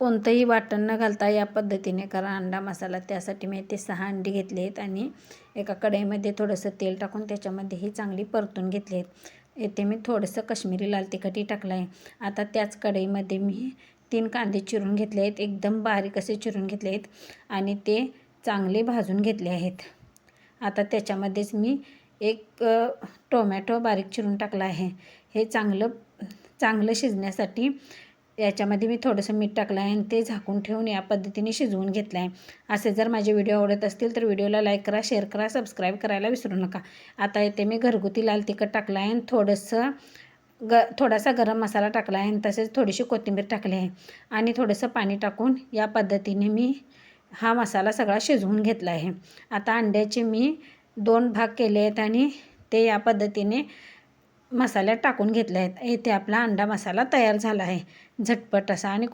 कोणतंही वाटण न घालता या पद्धतीने करा अंडा मसाला. त्यासाठी मी इथे 6 अंडी घेतली आहेत आणि एका कढईमध्ये थोडंसं तेल टाकून त्याच्यामध्ये ही चांगली परतून घेतली आहेत. येथे मी थोडंसं काश्मीरी लाल तिखटही टाकलं आहे. आता त्याच कढईमध्ये मी 3 कांदे चिरून घेतले आहेत, एकदम बारीक असे चिरून घेतले आहेत आणि ते चांगले भाजून घेतले आहेत. आता त्याच्यामध्येच मी एक टोमॅटो बारीक चिरून टाकला आहे. हे चांगलं शिजण्यासाठी याच्यामध्ये मी थोडंसं मीठ टाकलं आहे आणि ते झाकून ठेवून या पद्धतीने शिजवून घेतलं आहे. असे जर माझे व्हिडिओ आवडत असतील तर व्हिडिओला लाईक करा, शेअर करा, सबस्क्राईब करायला विसरू नका. आता इथे मी घरगुती लाल तिखट टाकलं आहे आणि थोडासा गरम मसाला टाकला आहे आणि तसेच थोडीशी कोथिंबीर टाकली आहे आणि थोडंसं पाणी टाकून या पद्धतीने मी हा मसाला सगळा शिजवून घेतला आहे. आता अंड्याचे मी 2 भाग केले आहेत आणि ते या पद्धतीने मसाल्यात टाकून घेतले आहेत. इथे आपला अंडा मसाला तयार झाला आहे, झटपट असा आणि